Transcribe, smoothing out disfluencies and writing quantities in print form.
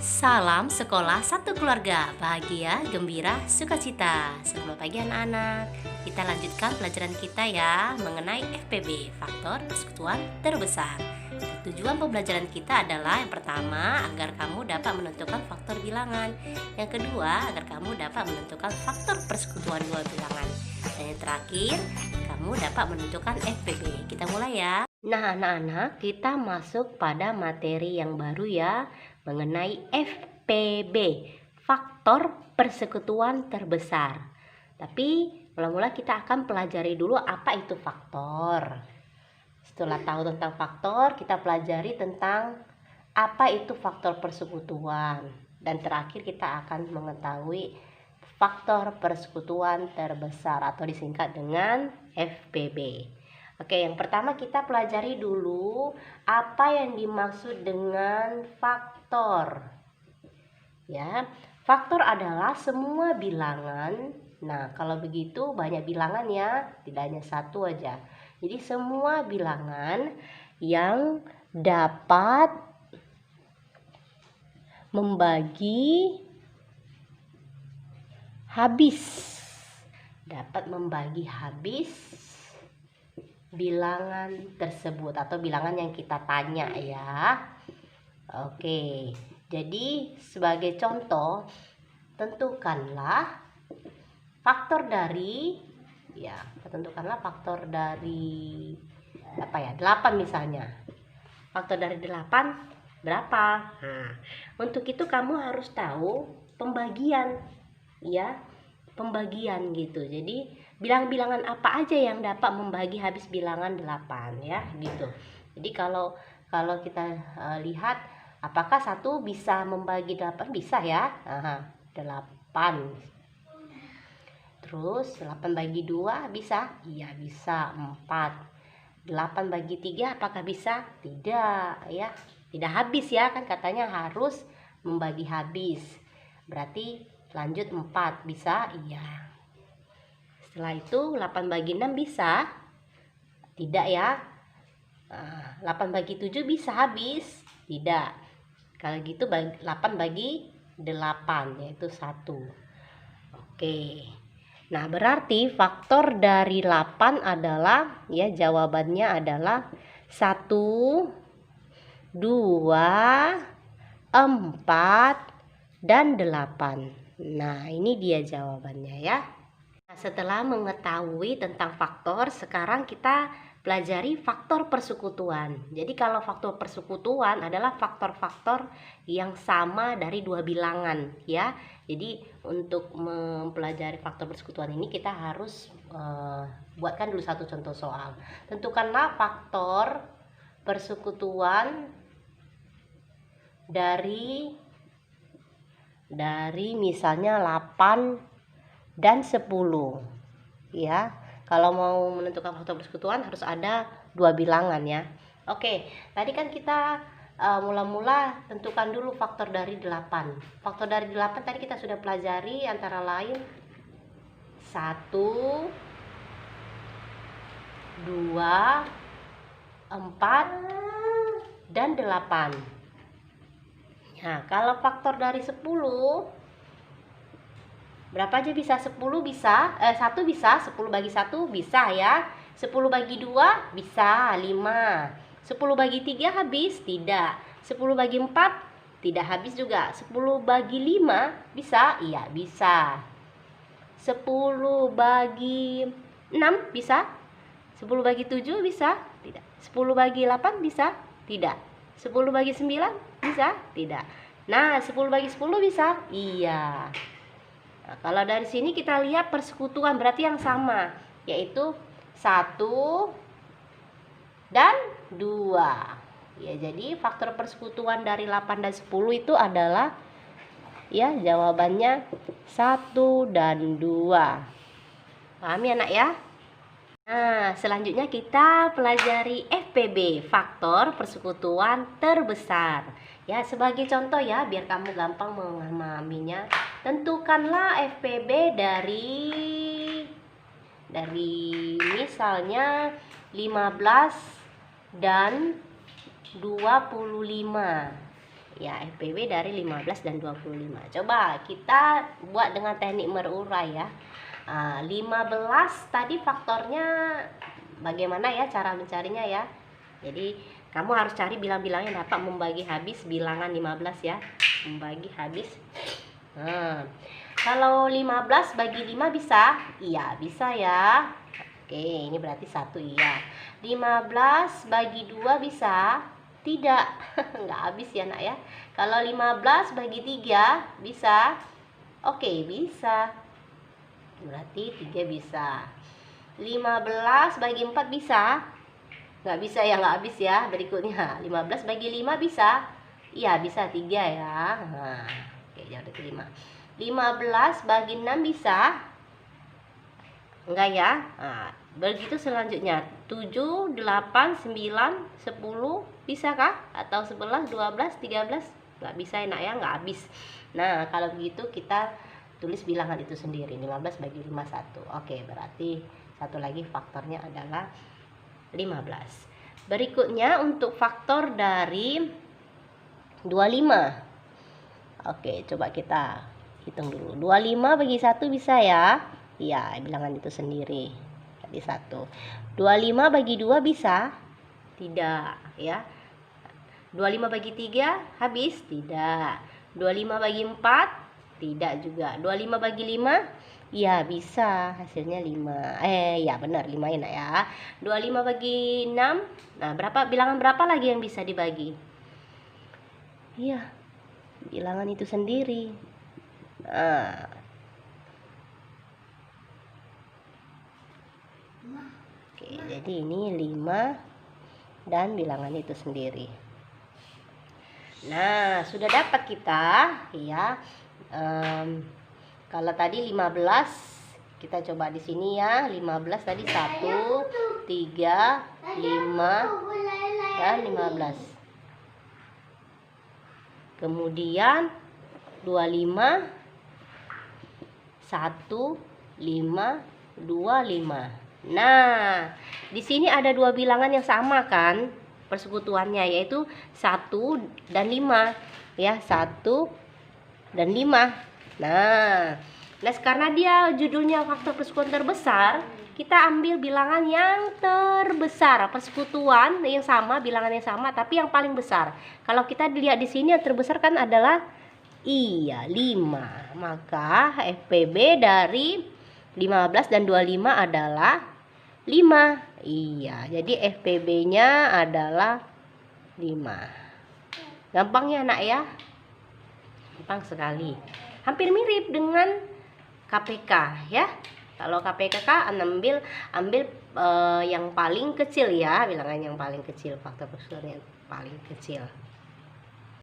Salam sekolah satu keluarga, bahagia, gembira, sukacita. Selamat pagi anak-anak. Kita lanjutkan pelajaran kita ya mengenai FPB, faktor persekutuan terbesar. Tujuan pembelajaran kita adalah yang pertama, agar kamu dapat menentukan faktor bilangan. Yang kedua, agar kamu dapat menentukan faktor persekutuan dua bilangan. Dan yang terakhir, kamu dapat menentukan FPB. Kita mulai ya. Nah anak-anak, kita masuk pada materi yang baru ya, mengenai FPB, faktor persekutuan terbesar. Tapi mula-mula kita akan pelajari dulu apa itu faktor. Setelah tahu tentang faktor, kita pelajari tentang apa itu faktor persekutuan. Dan terakhir kita akan mengetahui faktor persekutuan terbesar atau disingkat dengan FPB. Oke, yang pertama kita pelajari dulu apa yang dimaksud dengan faktor. Ya, faktor adalah semua bilangan. Nah, kalau begitu banyak bilangan ya, tidak hanya satu aja. Jadi semua bilangan yang dapat membagi habis bilangan tersebut atau bilangan yang kita tanya ya. Oke, jadi sebagai contoh, tentukanlah faktor dari apa ya, 8 misalnya. Faktor dari 8 berapa? Nah, untuk itu kamu harus tahu pembagian ya, pembagian gitu. Jadi bilangan-bilangan apa aja yang dapat membagi habis bilangan 8 ya gitu. Jadi kalau kita lihat apakah satu bisa membagi 8, bisa ya. 8. Terus 8 bagi 2 bisa? Iya bisa. 4. 8 bagi 3 apakah bisa? Tidak ya. Tidak habis ya, kan katanya harus membagi habis. Berarti lanjut 4 bisa? Iya. Setelah itu 8 bagi 6 bisa? Tidak ya. 8 bagi 7 bisa habis? Tidak. Kalau gitu 8 bagi 8 yaitu 1. Oke. Nah, berarti faktor dari 8 adalah ya, jawabannya adalah 1, 2, 4 dan 8. Nah, ini dia jawabannya ya. Nah, setelah mengetahui tentang faktor, sekarang kita pelajari faktor persekutuan. Jadi kalau faktor persekutuan adalah faktor-faktor yang sama dari dua bilangan ya. Jadi untuk mempelajari faktor persekutuan ini kita harus buatkan dulu satu contoh soal. Tentukanlah faktor persekutuan dari misalnya 8 dan 10 ya. Kalau mau menentukan faktor persekutuan harus ada dua bilangan ya. Oke, tadi kan kita mula-mula tentukan dulu faktor dari 8. Faktor dari 8 tadi kita sudah pelajari, antara lain 1, 2, 4 dan 8. Nah, kalau faktor dari 10 berapa aja bisa? 10 bisa, 1 bisa, 10 bagi 1 bisa ya. 10 bagi 2 bisa, 5. 10 bagi 3 habis? Tidak. 10 bagi 4 tidak habis juga. 10 bagi 5 bisa? Iya, bisa. 10 bagi 6 bisa? 10 bagi 7 bisa? Tidak. 10 bagi 8 bisa? Tidak. 10 bagi 9 bisa? Tidak. Nah, 10 bagi 10 bisa? Iya. Nah, kalau dari sini kita lihat persekutuan berarti yang sama, yaitu 1 dan 2. Ya, jadi faktor persekutuan dari 8 dan 10 itu adalah ya, jawabannya 1 dan 2. Paham ya, Nak ya? Nah, selanjutnya kita pelajari FPB, faktor persekutuan terbesar. Ya, sebagai contoh ya, biar kamu gampang memahaminya. Tentukanlah FPB dari misalnya 15 dan 25. Ya, FPB dari 15 dan 25. Coba kita buat dengan teknik berurai ya. 15 tadi faktornya bagaimana ya cara mencarinya ya. Jadi kamu harus cari bilang-bilang yang dapat membagi habis bilangan 15 ya. Membagi habis. Kalau 15 bagi 5 bisa? Iya, bisa ya. Oke, ini berarti 1 iya. 15 bagi 2 bisa? Tidak. Nggak habis ya nak ya. Kalau 15 bagi 3 bisa? Oke, bisa. Berarti 3 bisa. 15 bagi 4 bisa? Nggak bisa ya, nggak habis ya. Berikutnya 15 bagi 5 bisa? Iya, bisa 3 ya. Nah, oke, jadi 5. 15 bagi 6 bisa? Enggak ya. Nah, begitu selanjutnya 7, 8, 9, 10 bisa kah? Atau 11, 12, 13? Nggak bisa enak ya, nggak habis. Nah, kalau begitu kita tulis bilangan itu sendiri. 15 bagi 5 1. Oke, berarti satu lagi faktornya adalah 15. Berikutnya untuk faktor dari 25. Oke, coba kita hitung dulu. 25 bagi 1 bisa ya? Iya, bilangan itu sendiri. Tadi 1. 25 bagi 2 bisa? Tidak, ya. 25 bagi 3 habis? Tidak. 25 bagi 4? Tidak juga. 25 bagi 5? Iya, bisa. Hasilnya 5. Ya benar, 5 enak ya. 25 bagi 6? Nah, bilangan berapa lagi yang bisa dibagi? Iya, bilangan itu sendiri. Nah, oke, jadi ini 5 dan bilangan itu sendiri. Nah, sudah dapat kita ya. Kalau tadi 15, kita coba di sini ya. 15 tadi 1, 3, 5 dan 15. Kemudian 25, 1, 5, 25. Nah, di sini ada dua bilangan yang sama kan persekutuannya, yaitu 1 dan 5 ya, 1 dan 5. Nah, karena dia judulnya faktor persekutuan terbesar, kita ambil bilangan yang terbesar, persekutuan yang sama, bilangan yang sama tapi yang paling besar. Kalau kita dilihat di sini yang terbesar kan adalah 5. Maka FPB dari 15 dan 25 adalah 5. Iya, jadi FPB-nya adalah 5. Gampang ya nak ya? Gampang sekali. Hampir mirip dengan KPK ya. Kalau KPK ambil yang paling kecil ya, bilangan yang paling kecil, faktor persekutuan yang paling kecil.